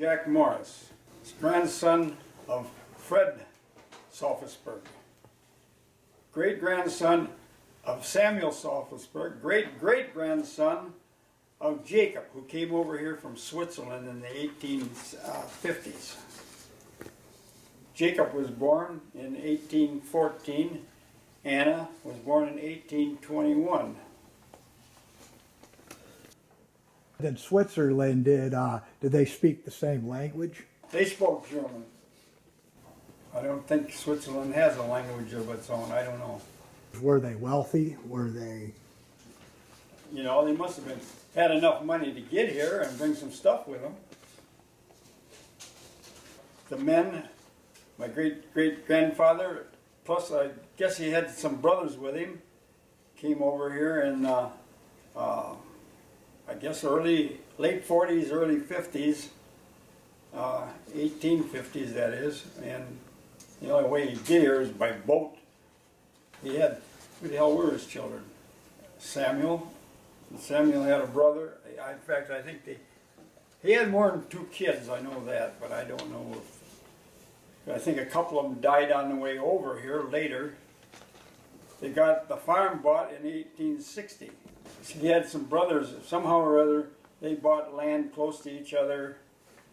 Jack Morris, grandson of Fred Salfisberg, great-grandson of Samuel Salfisberg, great-great-grandson of Jacob, who came over here from Switzerland in the 1850s. Jacob was born in 1814. Anna was born in 1821. In Switzerland, did they speak the same language? They spoke German. I don't think Switzerland has a language of its own. I don't know. Were they wealthy? Were they? You know, they must have had enough money to get here and bring some stuff with them. The men, my great-great-grandfather, plus I guess he had some brothers with him, came over here in, I guess late 40s, early 50s, 1850s that is, and the only way you get here is by boat. He had, who the hell were his children? Samuel. And Samuel had a brother. In fact, I think he had more than 2 kids, I know that, but I don't know if, I think a couple of them died on the way over here later. They got the farm bought in 1860. He had some brothers, somehow or other, they bought land close to each other,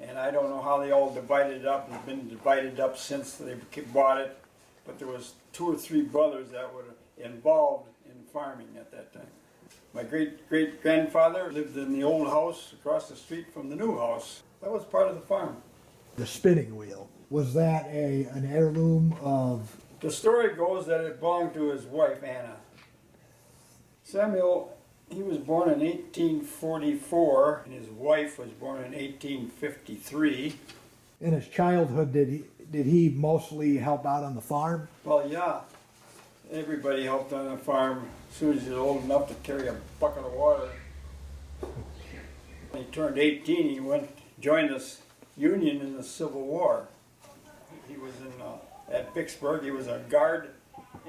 and I don't know how they all divided it up. It's been divided up since they bought it, but there was 2 or 3 brothers that were involved in farming at that time. My great-great-grandfather lived in the old house across the street from the new house. That was part of the farm. The spinning wheel, was that an heirloom of? The story goes that it belonged to his wife, Anna. Samuel, he was born in 1844, and his wife was born in 1853. In his childhood, did he mostly help out on the farm? Well, yeah. Everybody helped on the farm as soon as he was old enough to carry a bucket of water. When he turned 18, he joined us Union in the Civil War. He was at Vicksburg. He was a guard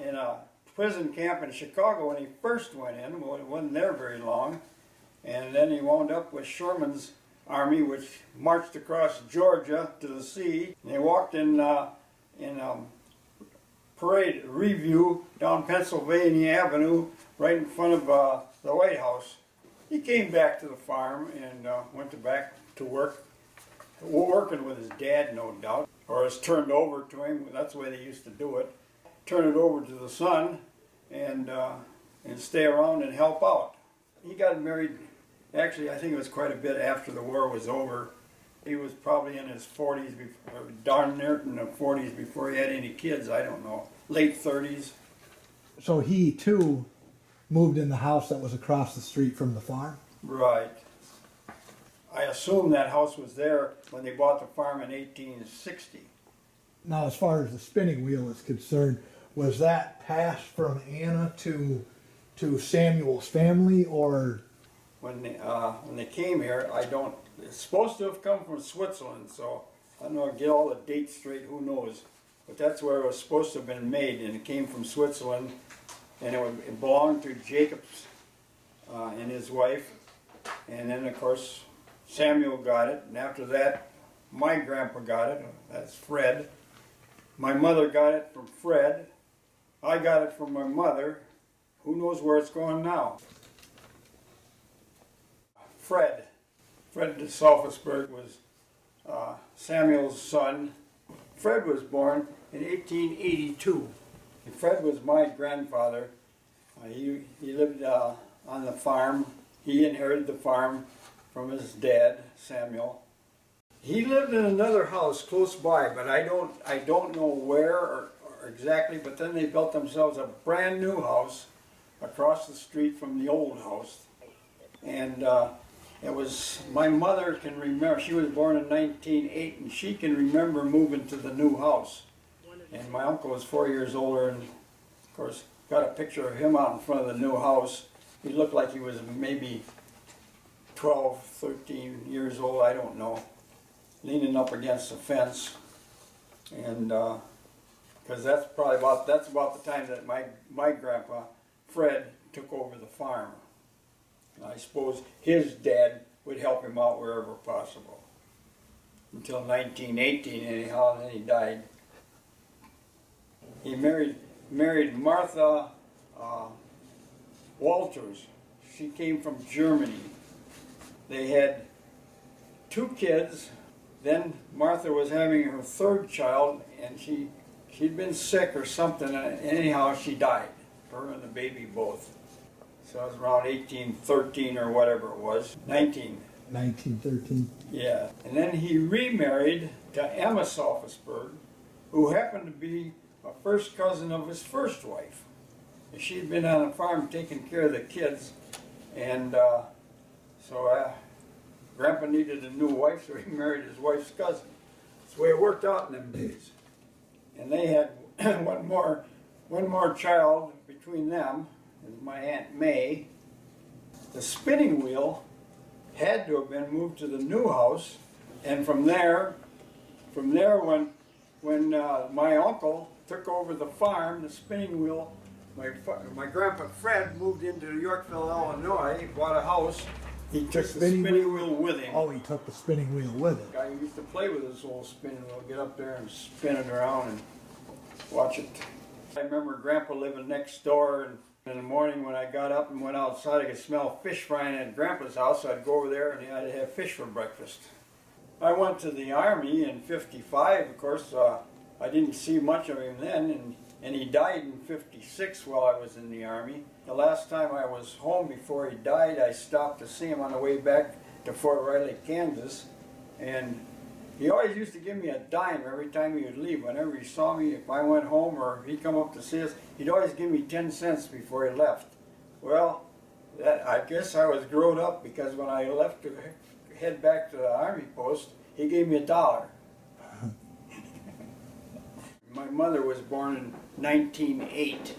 in a prison camp in Chicago when he first went in. Well, he wasn't there very long. And then he wound up with Sherman's army, which marched across Georgia to the sea. And they walked in parade review down Pennsylvania Avenue right in front of the White House. He came back to the farm and went back to work, working with his dad, no doubt, or it's turned over to him. That's the way they used to do it. Turn it over to the son and stay around and help out. He got married, actually I think it was quite a bit after the war was over. He was probably in his 40s, or darn near in the 40s before he had any kids, I don't know. Late 30s. So he too moved in the house that was across the street from the farm? Right. I assume that house was there when they bought the farm in 1860. Now, as far as the spinning wheel is concerned, was that passed from Anna to Samuel's family, or? When they came here, it's supposed to have come from Switzerland, so I don't know, get all the dates straight, who knows. But that's where it was supposed to have been made, and it came from Switzerland, and it belonged to Jacob's and his wife. And then, of course, Samuel got it, and after that, my grandpa got it, that's Fred. My mother got it from Fred. I got it from my mother. Who knows where it's going now? Fred de Salfisberg was Samuel's son. Fred was born in 1882. And Fred was my grandfather. He lived on the farm. He inherited the farm from his dad, Samuel. He lived in another house close by, but I don't know where or exactly, but then they built themselves a brand new house across the street from the old house. And it was, my mother can remember, she was born in 1908, and she can remember moving to the new house. And my uncle was 4 years older, and of course got a picture of him out in front of the new house. He looked like he was maybe 12, 13 years old, I don't know, leaning up against the fence. And because that's about the time that my grandpa Fred took over the farm. And I suppose his dad would help him out wherever possible. until 1918 anyhow, and then he died. He married Martha Walters. She came from Germany. They had 2 kids. Then Martha was having her 3rd child, and she'd been sick or something, and anyhow she died, her and the baby both. So it was around 1813 or whatever it was, 1913. Yeah, and then he remarried to Emma Sophusberg, who happened to be a first cousin of his first wife. She'd been on a farm taking care of the kids, and so Grandpa needed a new wife, so he married his wife's cousin. That's the way it worked out in them days. And they had one more child between them, is my Aunt May. The spinning wheel had to have been moved to the new house, and from there, when my uncle took over the farm, the spinning wheel, my grandpa Fred moved into Yorkville, Illinois. He bought a house. He took the spinning wheel with him. Oh, he took the spinning wheel with it. I used to play with this old spinning wheel, get up there and spin it around and watch it. I remember Grandpa living next door, and in the morning when I got up and went outside, I could smell fish frying at Grandpa's house, so I'd go over there and I'd have fish for breakfast. I went to the Army in '55, of course. I didn't see much of him then, and he died in '56 while I was in the Army. The last time I was home before he died, I stopped to see him on the way back to Fort Riley, Kansas, and he always used to give me a dime every time he would leave. Whenever he saw me, if I went home or he'd come up to see us, he'd always give me 10 cents before he left. Well, I guess I was grown up, because when I left to head back to the Army post, he gave me $1. My mother was born in 1908,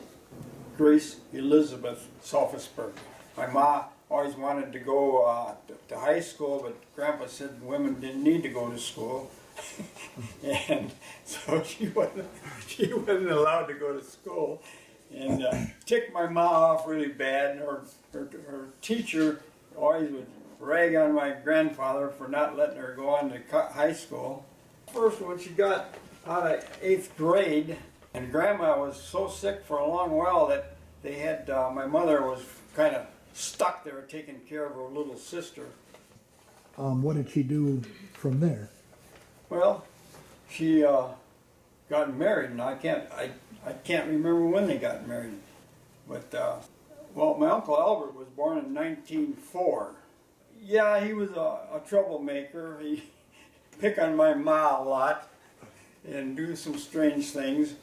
Grace Elizabeth Sophusberg. My ma always wanted to go to high school, but Grandpa said women didn't need to go to school. And so she wasn't allowed to go to school. And ticked my ma off really bad. Her teacher always would rag on my grandfather for not letting her go on to high school. First, when she got out of 8th grade, and Grandma was so sick for a long while that they had, my mother was kind of stuck there taking care of her little sister. What did she do from there? Well, she got married, and I can't remember when they got married. But, well, my Uncle Albert was born in 1904. Yeah, he was a troublemaker. He pick on my ma a lot and do some strange things,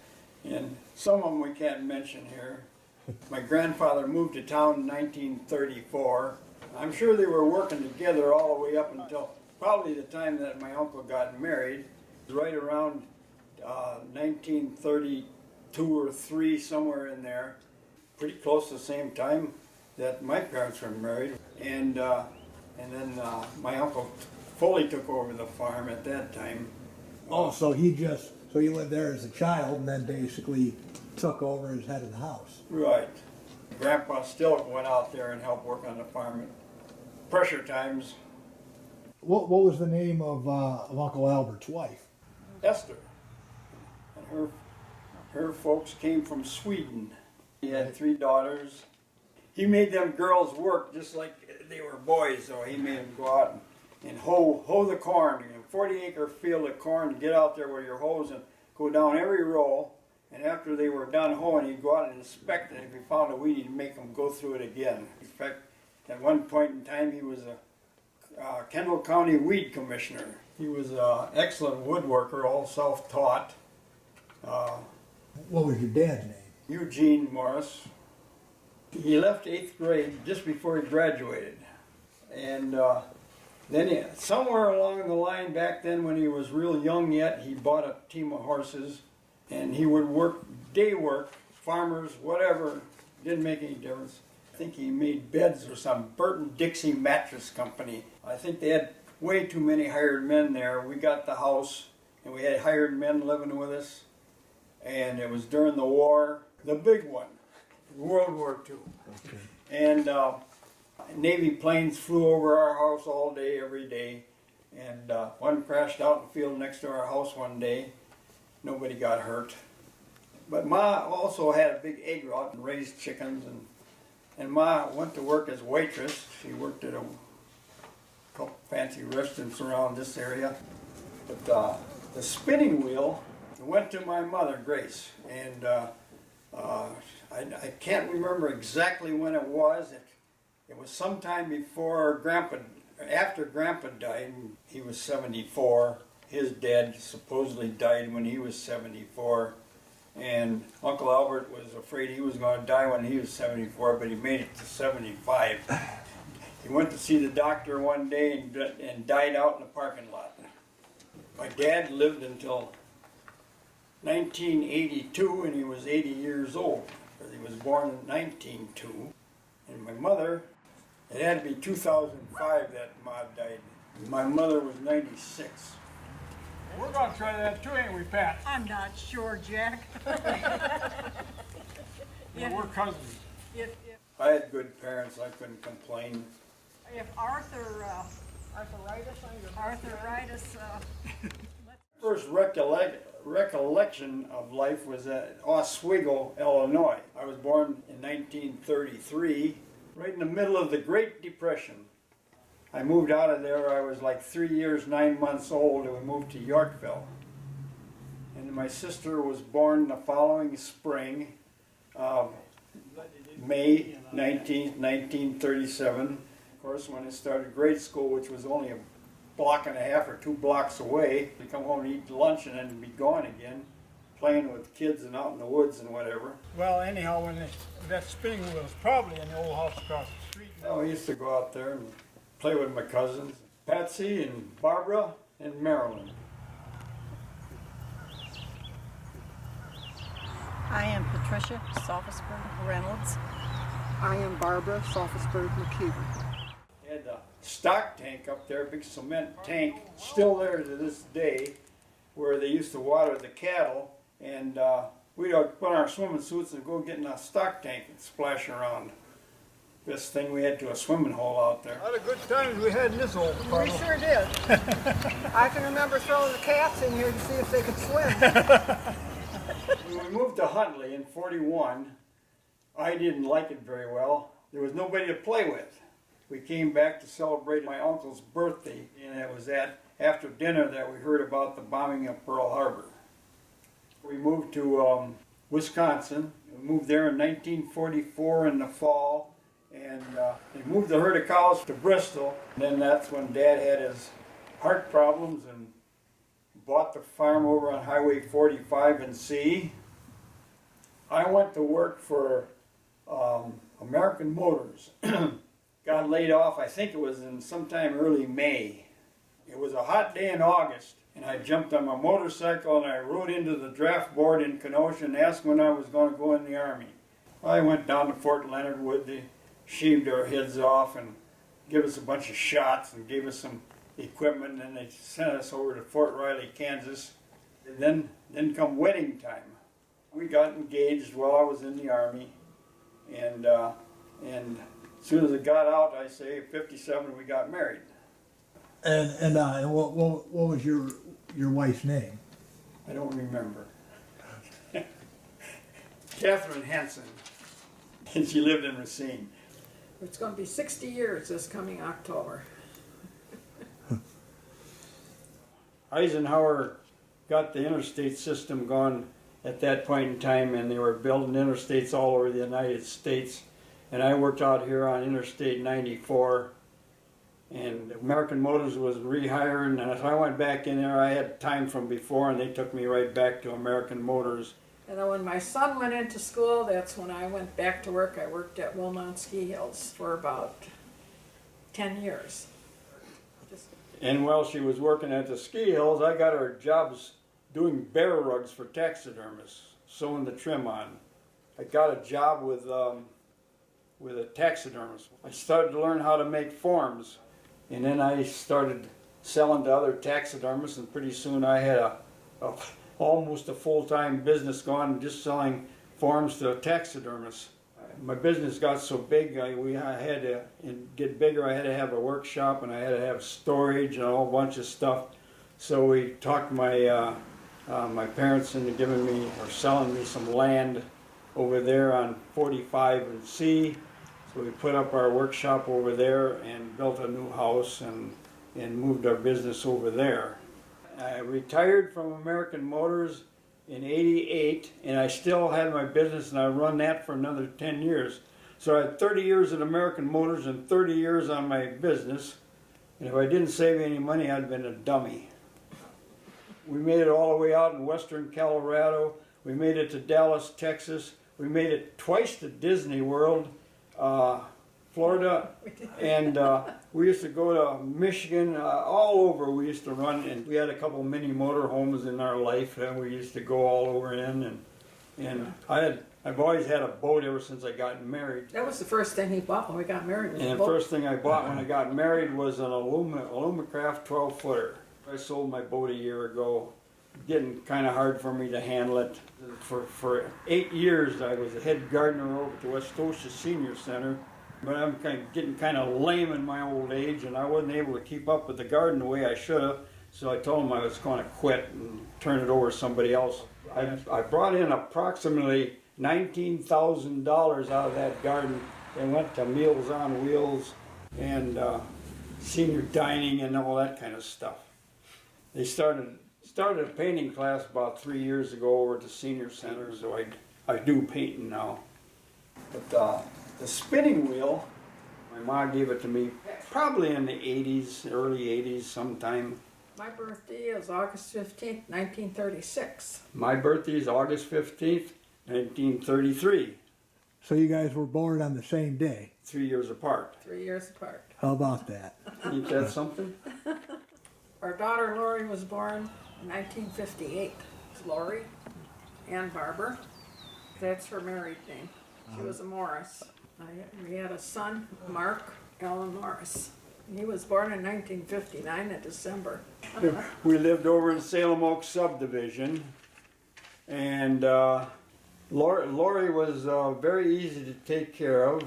and some of them we can't mention here. My grandfather moved to town in 1934. I'm sure they were working together all the way up until probably the time that my uncle got married. Right around 1932 or 3, somewhere in there, pretty close to the same time that my parents were married. And then my uncle fully took over the farm at that time. Oh, so he lived there as a child and then basically took over as head of the house. Right. Grandpa still went out there and helped work on the farm at pressure times. What was the name of Uncle Albert's wife? Esther. And her folks came from Sweden. He had 3 daughters. He made them girls work just like they were boys, so he made them go out and hoe the corn. 40-acre field of corn, get out there with your hose and go down every row. And after they were done hoeing, he'd go out and inspect it. If he found a weed, he'd make them go through it again. In fact, at one point in time, he was a Kendall County weed commissioner. He was an excellent woodworker, all self-taught. What was your dad's name? Eugene Morris. He left 8th grade just before he graduated. And then somewhere along the line back then, when he was real young yet, he bought a team of horses, and he would work day work, farmers, whatever, didn't make any difference. I think he made beds for some Burton Dixie Mattress Company. I think they had way too many hired men there. We got the house, and we had hired men living with us, and it was during the war, the big one, World War II. Okay. And Navy planes flew over our house all day, every day. and one crashed out in the field next to our house one day. Nobody got hurt. But Ma also had a big egg route and raised chickens, and Ma went to work as waitress. She worked at a couple fancy restaurants around this area. But the spinning wheel went to my mother, Grace, and I can't remember exactly when it was. It was sometime after Grandpa died. He was 74. His dad supposedly died when he was 74. And Uncle Albert was afraid he was going to die when he was 74, but he made it to 75. He went to see the doctor one day and died out in the parking lot. My dad lived until 1982, and he was 80 years old, because he was born in 1902. And my mother, it had to be 2005 that Ma died. My mother was 96. We're going to try that too, ain't we, Pat? I'm not sure, Jack. Yeah, we're cousins. If I had good parents, I couldn't complain. arthritis, First recollection of life was at Oswego, Illinois. I was born in 1933, right in the middle of the Great Depression. I moved out of there, I was like 3 years, 9 months old, and we moved to Yorkville. And my sister was born the following spring, May 19th, 1937. Of course, when I started grade school, which was only a block and a half or 2 blocks away, to come home and eat lunch and then be gone again, playing with kids and out in the woods and whatever. Well, anyhow, when that spinning wheel was probably in the old house across the street. I used to go out there and play with my cousins, Patsy and Barbara and Marilyn. I am Patricia Sophusberg Reynolds. I am Barbara Sophusberg McKeever. They had a stock tank up there, a big cement tank, still there to this day, where they used to water the cattle, and we'd put on our swimming suits and go get in a stock tank and splash around. Best thing, we had to a swimming hole out there. A lot of good times we had in this old We puddle. sure did. I can remember throwing the cats in here to see if they could swim. When we moved to Huntley in '41, I didn't like it very well. There was nobody to play with. We came back to celebrate my uncle's birthday, and it was after dinner that we heard about the bombing of Pearl Harbor. We moved to Wisconsin. We moved there in 1944 in the fall, and they moved the herd of cows to Bristol. And then that's when Dad had his heart problems and bought the farm over on Highway 45 in C. I went to work for American Motors. Got laid off, I think it was in sometime early May. It was a hot day in August, and I jumped on my motorcycle and I rode into the draft board in Kenosha and asked when I was going to go in the Army. I went down to Fort Leonard Wood. They shaved our heads off and gave us a bunch of shots and gave us some equipment, and they sent us over to Fort Riley, Kansas. And then come wedding time. We got engaged while I was in the Army, and as soon as it got out, I say 57, we got married. And what was your wife's name? I don't remember. Catherine Hansen, and she lived in Racine. It's going to be 60 years this coming October. Eisenhower got the interstate system going at that point in time, and they were building interstates all over the United States. And I worked out here on Interstate 94, and American Motors was rehiring, and as I went back in there, I had time from before, and they took me right back to American Motors. And then when my son went into school, that's when I went back to work. I worked at Wilmot Ski Hills for about 10 years. And while she was working at the ski hills, I got her jobs doing bear rugs for taxidermists, sewing the trim on. I got a job with a taxidermist. I started to learn how to make forms, and then I started selling to other taxidermists, and pretty soon I had almost a full-time business going, just selling forms to taxidermists. my business got so big, I had to get bigger. I had to have a workshop, and I had to have storage and a whole bunch of stuff. So we talked my my parents into giving me or selling me some land over there on 45 and C. So we put up our workshop over there and built a new house and moved our business over there. I retired from American Motors in '88, and I still had my business, and I run that for another 10 years. So I had 30 years at American Motors and 30 years on my business, and if I didn't save any money, I'd been a dummy. We made it all the way out in western Colorado. We made it to Dallas, Texas. We made it twice to Disney World, Florida, and we used to go to Michigan, all over. We used to run, and we had a couple mini motor homes in our life, and we used to go all over in. And I've always had a boat ever since I got married. That was the first thing he bought when we got married. Was a And the boat. first thing I bought when I got married was an Alumacraft 12-footer. I sold my boat a year ago. Getting kind of hard for me to handle it. For 8 years, I was the head gardener over at the West Scotia Senior Center. But I'm getting kind of lame in my old age, and I wasn't able to keep up with the garden the way I should have. So I told them I was going to quit and turn it over to somebody else. I brought in approximately $19,000 out of that garden and went to Meals on Wheels and senior dining and all that kind of stuff. They started a painting class about 3 years ago over at the senior center, so I do painting now. But the spinning wheel, my mom gave it to me probably in the 80s, early 80s sometime. My birthday is August 15th, 1936. My birthday is August 15th, 1933, So you guys were born on the same day. 3 years apart. 3 years apart. How about that? Ain't that something? Our daughter Lori was born in 1958. It's Lori Ann Barber. That's her married name. She was a Morris. We had a son, Mark Allen Morris. He was born in 1959 in December. We lived over in Salem Oaks subdivision, and Lori was very easy to take care of.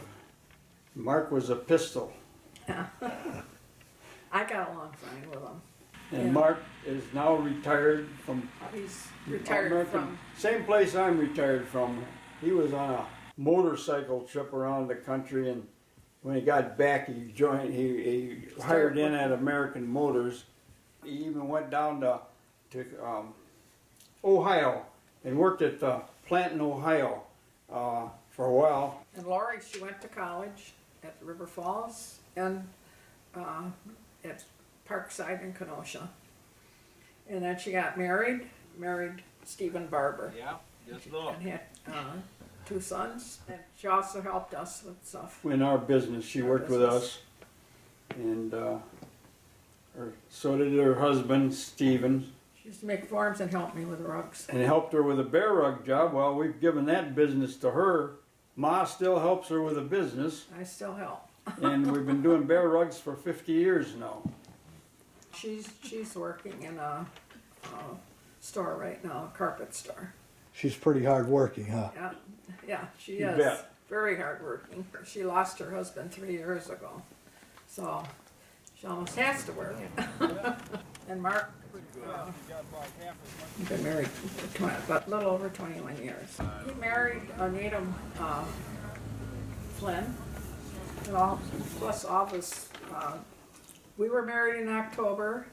Mark was a pistol. I got along fine with him. And Yeah. Mark is now retired from He's retired American, from. same place I'm retired from. He was on a motorcycle trip around the country, and when he got back, he joined. He hired in at American Motors. He even went down to Ohio and worked at the plant in Ohio for a while. And Lori, she went to college at River Falls and at Parkside in Kenosha. And then she got married Stephen Barber. Yeah, just look. And had 2 sons. And she also helped us with stuff. In our business, she Our worked with business. us, and so did her husband, Stephen, She used to make forms and help me with rugs. and helped her with a bear rug job. Well, we've given that business to her. Ma still helps her with a business, I still help. and we've been doing bear rugs for 50 years now. She's working in a store right now, a carpet store. She's pretty hard working, huh? Yeah, she You is. bet. Very hardworking. She lost her husband 3 years ago, so she almost has to work. And Mark, been married for about a little over 21 years. He married Anita Flynn, and plus all this. We were married in October.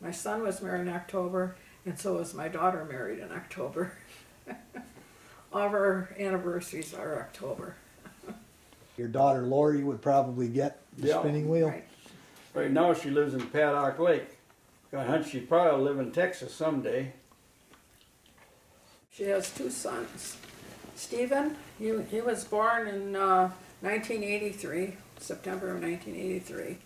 My son was married in October, and so was my daughter married in October. All of our anniversaries are October. Your daughter Lori would probably get the Yeah. spinning wheel. Right. Right now, she lives in Paddock Lake. Got a hunch she'd probably live in Texas someday. She has 2 sons. Stephen, he was born in 1983, September of 1983.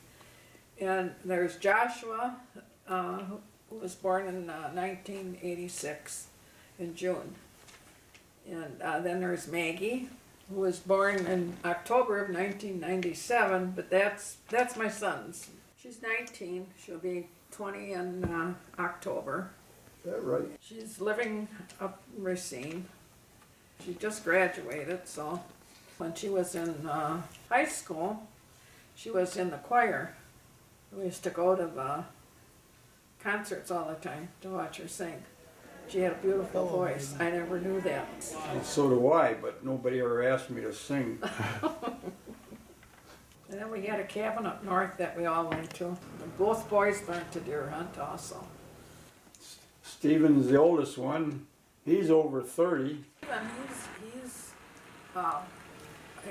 And there's Joshua, who was born in 1986 in June. And then there's Maggie, who was born in October of 1997, but that's my son's. She's 19, she'll be 20 in October. Is that right? She's living up in Racine. She just graduated, so When she was in high school, she was in the choir. We used to go to the concerts all the time to watch her sing. She had a beautiful voice. I never knew that. And so do I, but nobody ever asked me to sing. And then we had a cabin up north that we all went to. And both boys learned to deer hunt also. Stephen's the oldest one. He's over 30. And he's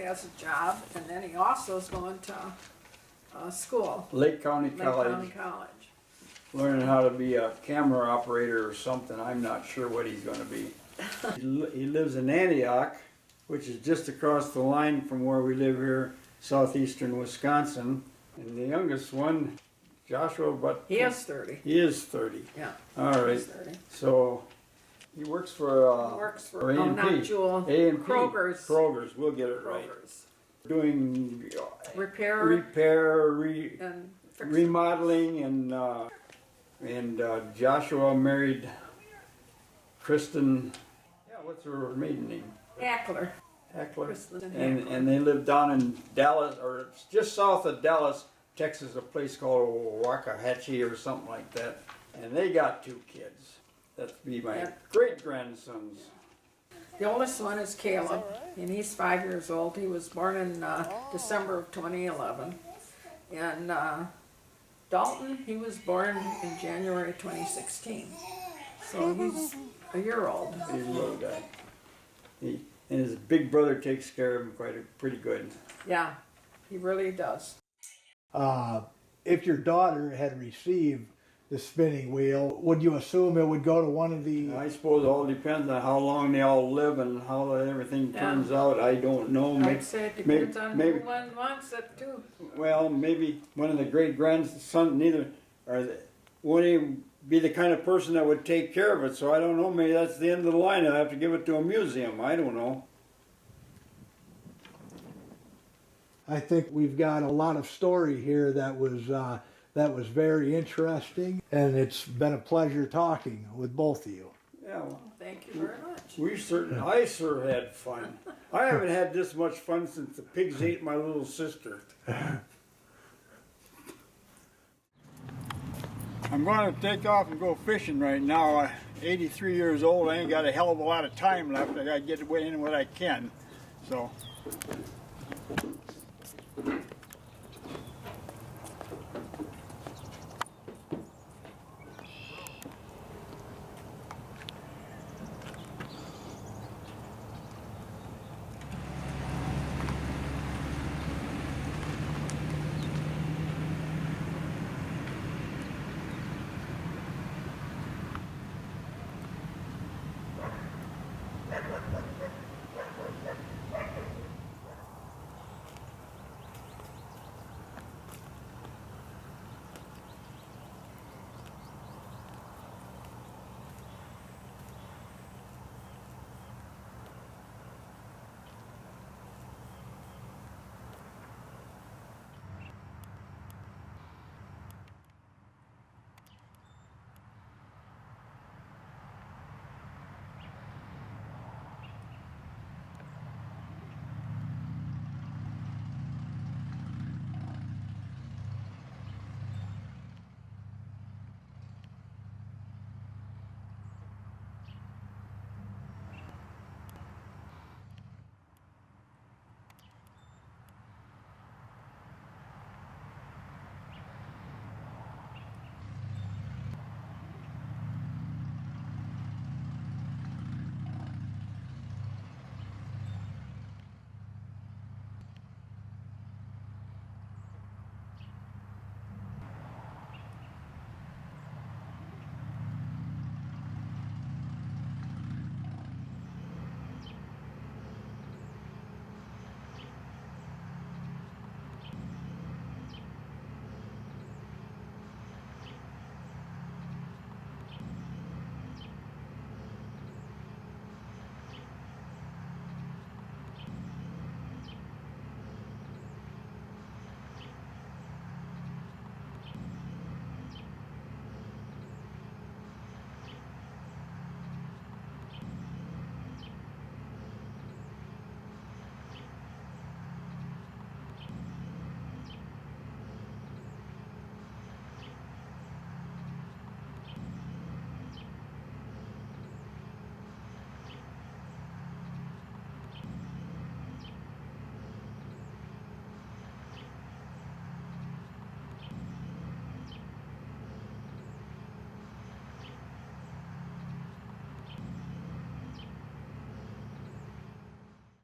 has a job, and then he also is going to school, Lake County Lake College. County College. Learning how to be a camera operator or something. I'm not sure what he's going to be. He lives in Antioch, which is just across the line from where we live here, southeastern Wisconsin. And the youngest one, Joshua, but He is 30. he is 30. Yeah. All right. He's 30. So he works for He works for A&P. not Jewel. A&P. Kroger's. Kroger's. We'll get it right. Kroger's. Doing Repair and fix. remodeling, and Joshua married Kristen. Yeah, what's her maiden name? Hackler. Heckler. Kristen And Hackler. and they live down in Dallas, or just south of Dallas, Texas, a place called Waxahachie or something like that. And they got 2 kids. That's be my Yeah. great grandsons. The oldest one is Caleb, and he's 5 years old. He was born in December of 2011. And Dalton, he was born in January 2016. So he's a year old. He's a little guy. And his big brother takes care of him pretty good. Yeah, he really does. If your daughter had received the spinning wheel, would you assume it would go to one of the? I suppose it all depends on how long they all live and how everything turns out. I don't know. I'd say it depends on maybe- who one wants it too. Well, maybe one of the great grandsons, neither, wouldn't even be the kind of person that would take care of it. So I don't know. Maybe that's the end of the line. I'll have to give it to a museum. I don't know. I think we've got a lot of story here that was very interesting, and it's been a pleasure talking with both of you. Yeah. Well, Thank you very much. I sure had fun. I haven't had this much fun since the pigs ate my little sister. I'm going to take off and go fishing right now. I'm 83 years old. I ain't got a hell of a lot of time left. I got to get away in what I can. So